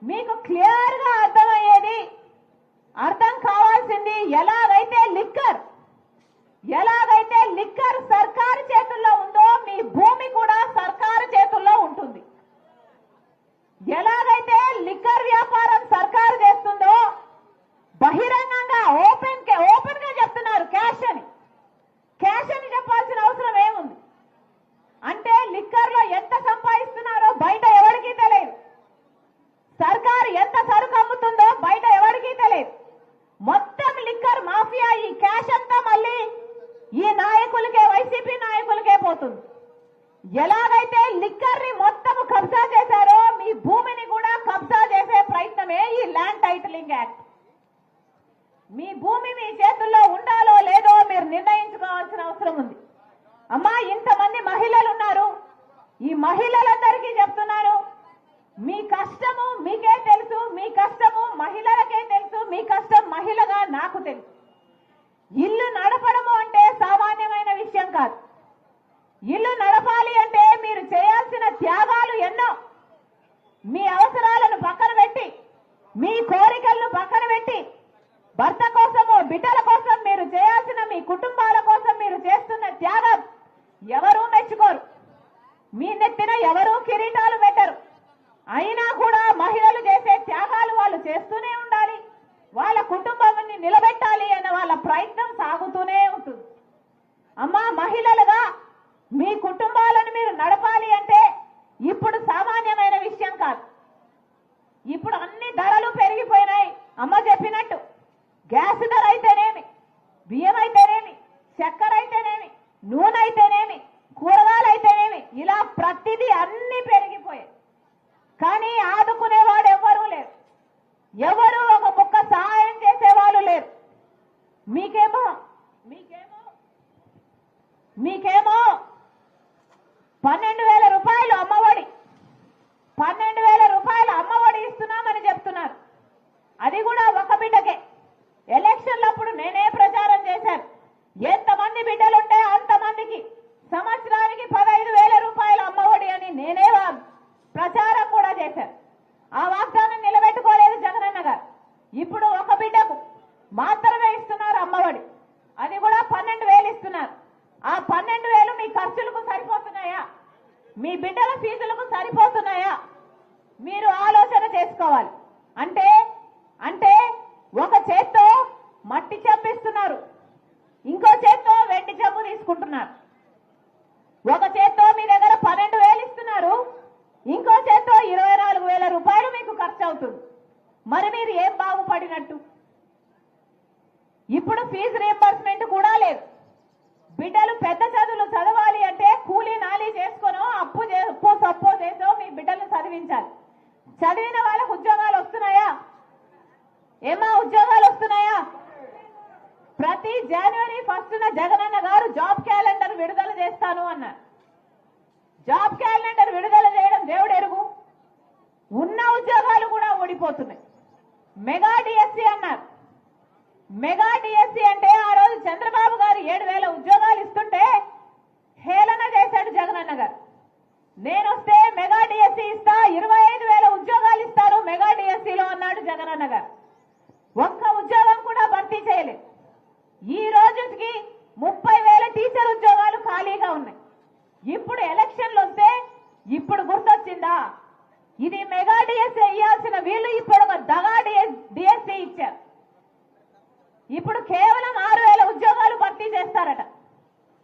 మీకు క్లియర్ గా అర్థమయ్యేది, అర్థం కావాల్సింది ఎలాగైతే లిక్కర్ సర్కారు చేతుల్లో ఉందో మీ భూమి కూడా సర్కారు చేతుల్లో ఉంటుంది. ఎలాగైతే లిక్కర్ వ్యాపారం సర్కారు చేస్తుందో బహిరంగంగా ఓపెన్ గా చెప్తున్నారు క్యాష్ అని చెప్పాల్సిన అవసరం ఏముంది? అంటే లిక్కర్ లో ఎంత సంపాదిస్తున్నారో బయట ఎవరికీ తెలియదు. సర్కారు ఎంత సరుకు అమ్ముతుందో బయట ఎవరికీ తెలియదు. మొత్తం లిక్కర్ మాఫియా ఈ క్యాష్ అంతా మళ్ళీ ఈ నాయకులకే, వైసీపీ నాయకులకే పోతుంది. ఎలాగైతే లిక్కర్ ని మొత్తం కబ్జా చేశారో మీ భూమిని కూడా కబ్జా చేసే ప్రయత్నమే ఈ ల్యాండ్ టైటిలింగ్ యాక్ట్. మీ భూమి మీ చేతుల్లో ఉండాలో లేదో మీరు నిర్ణయించుకోవాల్సిన అవసరం ఉంది. అమ్మా, ఇంతమంది మహిళలు ఉన్నారు. ఈ మహిళలందరికీ చెప్తున్నాను, మీ కష్టము మీకే తెలుసు, మీ కష్టము మహిళలకే తెలుసు, మీ కష్టం మహిళగా నాకు తెలుసు. ఇల్లు నడపడము అంటే సామాన్యమైన విషయం కాదు. ఇల్లు నడపాలి అంటే మీరు చేయాల్సిన త్యాగాలు ఎన్నో. మీ అవసరాలను పక్కన పెట్టి, మీ కోరికలను పక్కన పెట్టి, భర్త కోసమో బిడ్డల కోసం మీరు చేయాల్సిన, మీ కుటుంబాల కోసం మీరు చేస్తున్న త్యాగం ఎవరూ మెచ్చుకోరు. మీ నెత్తిన ఎవరూ కిరీటాలు పెట్టరు. అయినా కూడా మహిళలు చేసే త్యాగాలు వాళ్ళు చేస్తూనే ఉండాలి. వాళ్ళ కుటుంబాన్ని నిలబెట్టాలి అనే వాళ్ళ ప్రయత్నం సాగుతూనే ఉంటుంది. అమ్మా, మహిళలుగా మీ కుటుంబాలను మీరు నడపాలి అంటే ఇప్పుడు సామాన్యమైన విషయం కాదు. ఇప్పుడు అన్ని ధరలు పెరిగిపోయినాయి. అమ్మ చెప్పినట్టు గ్యాస్ ధర అయితేనేమి, బియ్యం అయితేనేమి, చక్కెర అయితేనేమి, నూనె అయితేనేమి, కూరగాయలు అయితేనేమి, ఇలా ప్రతిదీ అన్ని పెరిగిపోయాయి. కానీ ఆదుకునేవాడు ఎవ్వరూ లేరు. ఎవరు ఒక ముక్క సహాయం చేసేవాళ్ళు లేరు. మీకేమో 12,000 రూపాయలు అమ్మఒడి, 12,000 రూపాయలు అమ్మఒడి ఇస్తున్నామని చెప్తున్నారు. అది కూడా ఒక బిడ్డకే. ఎలక్షన్లప్పుడు నేనే ప్రచారం చేశాను. ఎంతమంది బిడ్డలుంటే అంతమందికి సంవత్సరానికి 15,000 రూపాయలు అమ్మఒడి అని నేనే ప్రచారం కూడా చేశాను. ఆ వాగ్దానం నిలబెట్టుకోలేదు జగనన్న గారు. ఇప్పుడు ఒక బిడ్డకు మాత్రమే ఇస్తున్నారు అమ్మఒడి. అది కూడా 12,000 ఇస్తున్నారు. ఆ 12,000 మీ ఖర్చులకు సరిపోతున్నాయా? మీ బిడ్డల ఫీజులకు సరిపోతున్నాయా? మీరు ఆలోచన చేసుకోవాలి. అంటే ఒక చేత్తో మట్టి చెంపిస్తున్నారు, ఇంకో చేత్తో వెండి చెంబు తీసుకుంటున్నారు. ఒక చేత్తో మీ దగ్గర 12,000 ఇస్తున్నారు, ఇంకో చేత్తో 24,000 రూపాయలు మీకు ఖర్చు అవుతుంది. మరి మీరు ఏం బాగుపడినట్టు? ఇప్పుడు ఫీజు రీయింబర్స్మెంట్ కూడా లేదు. బిడ్డలు పెద్ద చదువులు చదవాలి అంటే కూలీ నాలీ చేసుకునో అప్పు సప్పో చేసో మీ బిడ్డలు చదివించాలి. చదివిన వాళ్ళకు ఉద్యోగాలు వస్తున్నాయా? ఏమా ఉద్యోగాలు వస్తున్నాయా? ప్రతి జనవరి 1న జగనన్న గారు జాబ్ క్యాలెండర్ విడుదల చేస్తాను అన్నారు. జాబ్ క్యాలెండర్ విడుదల చేయడం దేవుడు ఎరుగు. ఉన్న ఉద్యోగాలు కూడా ఓడిపోతున్నాయి. మెగా డిఎస్సి అన్నారు. మెగా డిఎస్సి అంటే ఆ రోజు చంద్రబాబు గారు 7,000 ఉద్యోగాలు ఇస్తుంటే హేళన చేశాడు జగనన్న గారు. నేను వస్తే మెగా డిఎస్సి ఇస్తా, 25,000 ఉద్యోగాలు ఇస్తారు మెగా డిఎస్సిలో అన్నాడు జగనన్న గారు. ఒక్క ఉద్యోగం కూడా భర్తీ చేయలేదు. ఈ రోజుకి 30,000 టీచర్ ఉద్యోగాలు ఖాళీగా ఉన్నాయి. ఇప్పుడు ఎలక్షన్లు వస్తే ఇప్పుడు గుర్తొచ్చిందా? ఇది మెగా డిఎస్సి ఇవ్వాల్సిన వీళ్ళు ఇప్పుడు ఒక దగా డిఎస్సి ఇచ్చారు. ఇప్పుడు కేవలం 6,000 ఉద్యోగాలు భర్తీ చేస్తారట.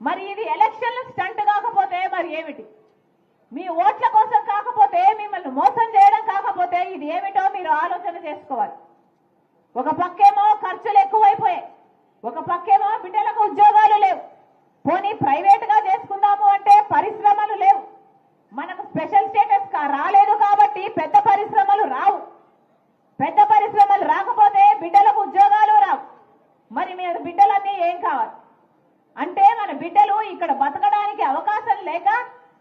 మరి ఇది ఎలక్షన్ల స్టంట్ కాకపోతే మరి ఏమిటి? మీ ఓట్ల కోసం కాకపోతే, మిమ్మల్ని మోసం చేయడం కాకపోతే ఇది ఏమిటో మీరు ఆలోచన చేసుకోవాలి. ఒక పక్కేమో ఖర్చులు ఎక్కువైపోయాయి, ఒక పక్కేమో బిడ్డలకు ఉద్యోగాలు లేవు. పోనీ ప్రైవేట్ గా చేసుకుందాము అంటే పరిశ్రమలు లేవు. మనకు స్పెషల్ స్టేటస్ రాలేదు కాబట్టి పెద్ద పరిశ్రమలు రావు. పెద్ద పరిశ్రమలు రాకపోతే బిడ్డలకు ఉద్యోగాలు రావు. మరి మీరు బిడ్డలన్నీ ఏం కావాలి? అంటే మన బిడ్డలు ఇక్కడ బతకడానికి అవకాశం లేక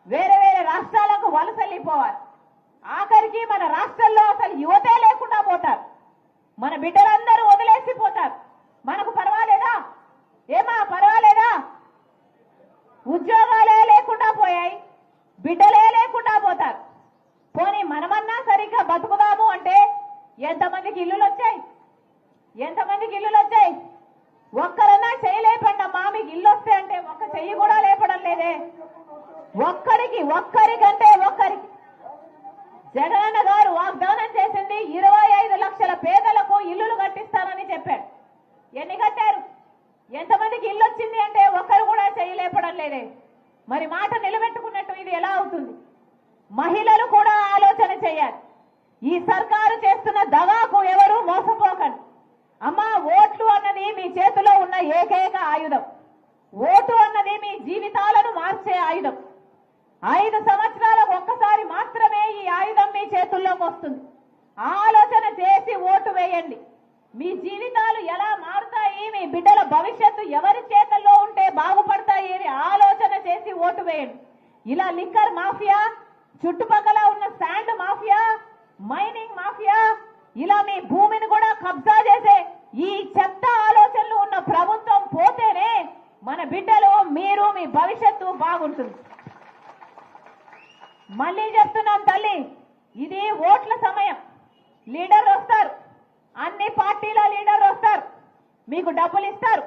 వేరే వేరే రాష్ట్రాలకు వలసలిపోవాలి. ఆఖరికి మన రాష్ట్రంలో అసలు యువతే లేకుండా పోతారు. మన బిడ్డలందరూ వదిలేసిపోతారు. మనకు పర్వాలేదా? ఏమా పర్వాలేదా? ఉద్యోగాలే లేకుండా పోయాయి, బిడ్డలే లేకుండా పోతారు. పోనీ మనమన్నా సరిగ్గా బతుకుదాము అంటే ఎంతమందికి ఇల్లులు వచ్చాయి? ఒక్కరన్నా చెయ్యి లేపండి అమ్మా, మీకు ఇల్లు వస్తే అంటే ఒక్క చెయ్యి కూడా లేపడం లేదే. ఒక్కరికంటే ఒక్కరికి జగనన్న గారు వాగ్దానం చేసింది 25 లక్షల పేదలకు ఇల్లులు కట్టిస్తానని చెప్పాడు. ఎన్ని కట్టారు? ఎంతమందికి ఇల్లు వచ్చింది అంటే ఒక్కరు కూడా చెయ్యి లేపడం లేదే. మరి మాట నిలబెట్టుకున్నట్టు ఇది ఎలా అవుతుంది? మహిళలు కూడా ఆలోచన చేయాలి. ఈ సర్కారు చేస్తున్న దగాకు ఎవరు మోసపోకండి. అమ్మా, ఓట్లు అన్నది మీ చేతిలో ఉన్న ఏకైక ఆయుధం. ఓటు అన్నది మీ జీవితాలను మార్చే ఆయుధం. 5 సంవత్సరాలకు ఒక్కసారి మాత్రమే ఈ ఆయుధం మీ చేతుల్లోకి వస్తుంది. ఆలోచన చేసి ఓటు వేయండి. మీ జీవితాలు ఎలా మారుతాయి, మీ బిడ్డల భవిష్యత్తు ఎవరి చేతుల్లో ఉంటే బాగుపడతాయి అని ఆలోచన చేసి ఓటు వేయండి. ఇలా లిక్కర్ మాఫియా, చుట్టుపక్కల ఉన్న శాండ్ మాఫియా, మైనింగ్ మాఫియా, ఇలా మీ భూమిని కూడా కబ్జా చేసే ఈ చెత్త ఆలోచనలు ఉన్న ప్రభుత్వం పోతేనే మన బిడ్డలు, మీరు, మీ భవిష్యత్తు బాగుంటుంది. మళ్ళీ చెప్తున్నాం తల్లి, ఇది ఓట్ల సమయం. లీడర్లు వస్తారు, అన్ని పార్టీల లీడర్లు వస్తారు, మీకు డబ్బులు ఇస్తారు.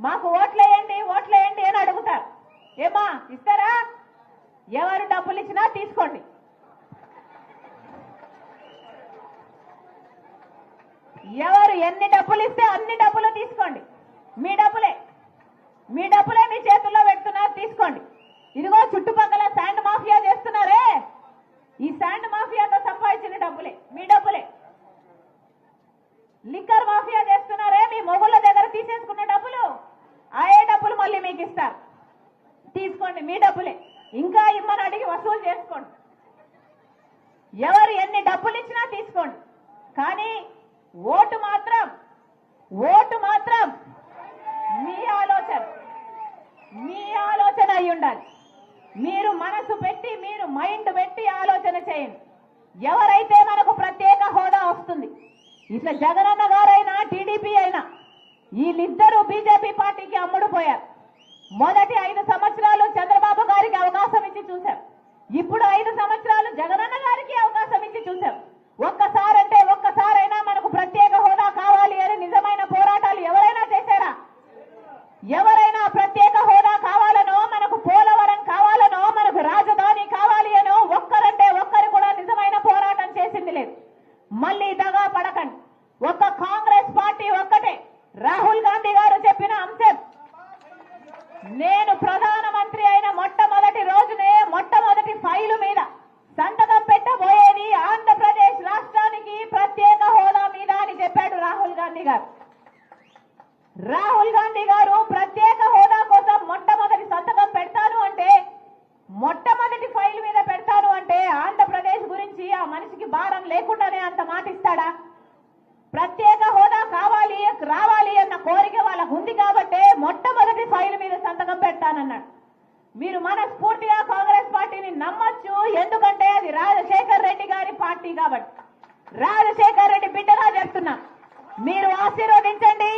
మాకు ఓట్లేయండి ఓట్లేయండి అని అడుగుతారు. ఏమా ఇస్తారా? ఎవరు డబ్బులు ఇచ్చినా తీసుకోండి. ఎవరు ఎన్ని డబ్బులు ఇస్తే అన్ని డబ్బులు తీసుకోండి. మీ డబ్బులే మీ చేతుల్లో పెడుతున్నారు, తీసుకోండి. ఇదిగో చుట్టుపక్కల శాండ్ మాఫియా చేస్తున్నారే, ఈ శాండ్ మాఫియాతో సంపాదించిన డబ్బులే, మీ డబ్బులే. లిక్కర్ మాఫియా చేస్తున్నారే, మీ మొగుళ్ళ దగ్గర తీసేసుకున్న డబ్బులు, అయ్యే డబ్బులు మళ్ళీ మీకు ఇస్తారు, తీసుకోండి, మీ డబ్బులే. ఇంకా ఇమ్మని అడిగి వసూలు చేసుకోండి. ఎవరు ఎన్ని డబ్బులు ఇచ్చినా తీసుకోండి. కానీ ఓటు మాత్రం మీ ఆలోచన అయి ఉండాలి. మీరు మనసు పెట్టి, మీరు మైండ్ పెట్టి ఆలోచన చేయండి. ఎవరైతే మనకు ప్రత్యేక హోదా వస్తుంది, ఇట్లా జగనన్న గారైనా టీడీపీ అయినా, వీళ్ళిద్దరూ బీజేపీ పార్టీకి అమ్ముడుపోయారు. మొదటి 5 సంవత్సరాలు చంద్రబాబు గారికి అవకాశం ఇచ్చి చూశాం. ఇప్పుడు 5 సంవత్సరాలు జగనన్న గారికి అవకాశం ఇచ్చి చూశాం. ఒక్కసారైనా మనకు ప్రత్యేక హోదా కావాలి అని నిజమైన పోరాటాలు ఎవరైనా చేశారా? ఎవరైనా ప్రత్యేక హోదా కావాలనో, మనకు పోలవరం కావాలనో, మనకు రాజధాని కావాలి అనో ఒక్కరంటే ఒక్కరు కూడా నిజమైన పోరాటం చేసింది లేదు. మళ్ళీ దగా పడకండి. ఒక్క కాంగ్రెస్ పార్టీ ఒక్కటే. రాహుల్ గాంధీ గారు చెప్పిన అంశం, నేను ప్రధానమంత్రి అయిన మొట్టమొదటి రోజునే మొట్టమొదటి ఫైలు మీద సంతకం పెట్టబోయేది ఆంధ్రప్రదేశ్ రాష్ట్రానికి ప్రత్యేక హోదా మీద అని చెప్పాడు రాహుల్ గాంధీ గారు. రాహుల్ గాంధీ గారు ప్రత్యేక హోదా కోసం మొట్టమొదటి సంతకం పెడతాను అంటే, మొట్టమొదటి ఫైల్ మీద పెడతాను అంటే ఆంధ్రప్రదేశ్ గురించి ఆ మనిషికి భారం లేకుండానే అంత మాట ఇస్తాడా? ప్రత్యేక హోదా కావాలి, రావాలి అన్న కోరిక వాళ్ళకు ఉంది కాబట్టే మొట్టమొదటి ఫైల్ మీద సంతకం పెడతానన్నాడు. మీరు మనస్ఫూర్తిగా కాంగ్రెస్ పార్టీని నమ్మొచ్చు, ఎందుకంటే అది రాజశేఖర్ రెడ్డి గారి పార్టీ కాబట్టి. రాజశేఖర్ రెడ్డి బిడ్డగా చెప్తున్నా, మీరు ఆశీర్వదించండి,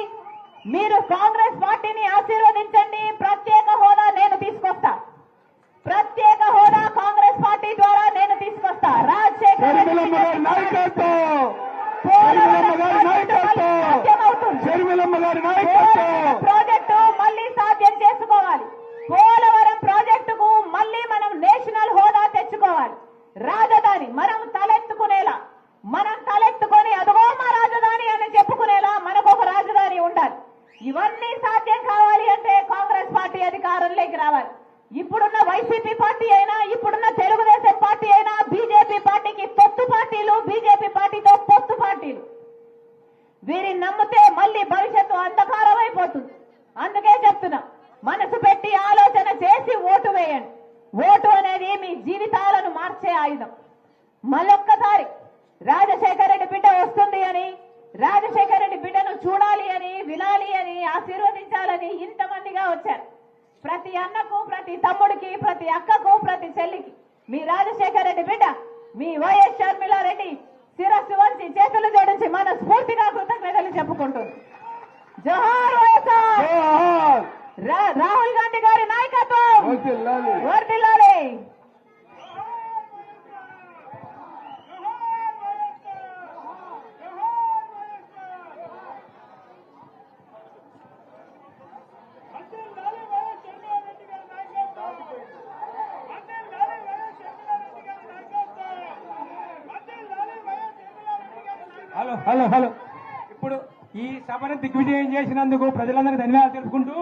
మీరు కాంగ్రెస్ పార్టీని ఆశీర్వదించండి. ప్రత్యేక హోదా నేను తీసుకొస్తా, ప్రత్యేక హోదా కాంగ్రెస్ పార్టీ ద్వారా నేను తీసుకొస్తా. రాజశేఖర్ ప్రాజెక్టు మళ్ళీ సాధ్యం చేసుకోవాలి. పోలవరం ప్రాజెక్టుకు మళ్ళీ మనం నేషనల్ హోదా తెచ్చుకోవాలి. రాజధాని మనం తలెత్తుకునేలా, మనం తలెత్తుకొని అదిగో మా రాజధాని అని చెప్పుకునేలా మనకు ఒక రాజధాని ఉండాలి. ఇవన్నీ సాధ్యం కావాలి అంటే కాంగ్రెస్ పార్టీ అధికారంలోకి రావాలి. ఇప్పుడున్న వైసీపీ పార్టీ అయినా, ఇప్పుడున్న తెలుగుదేశం పార్టీ అయినా, బీజేపీ పార్టీకి పొత్తు పార్టీలు, బీజేపీ పార్టీతో పొత్తు పార్టీలు, వీరిని నమ్మితే మళ్ళీ భవిష్యత్తు అంధకారం అయిపోతుంది. అందుకే చెప్తున్నా, మనసు పెట్టి ఆలోచన చేసి ఓటు వేయండి. ఓటు అనేది మీ జీవితాలను మార్చే ఆయుధం. మళ్ళొక్కసారి రాజశేఖర రెడ్డి బిడ్డ వస్తుంది అని, రాజశేఖర రెడ్డి బిడ్డను చూడాలి అని, వినాలి అని, ఆశీర్వదించాలని ఇంతమందిగా వచ్చారు. ప్రతి అన్నకు, ప్రతి తమ్ముడికి, ప్రతి అక్కకు, ప్రతి చెల్లికి మీ రాజశేఖర రెడ్డి బిడ్డ, మీ వైఎస్ షర్మిలారెడ్డి శిరస్సు వంచి చేతులు జోడించి మన స్ఫూర్తిగా కృతజ్ఞతలు చెప్పుకుంటుంది. జోహార్ వైఎస్ఆర్. రాహుల్ గాంధీ గారి నాయకత్వం వర్ధిల్లాలి. హలో హలో హలో ఇప్పుడు ఈ సభను దిగ్విజయం చేసినందుకు ప్రజలందరికీ ధన్యవాదాలు తెలుపుకుంటూ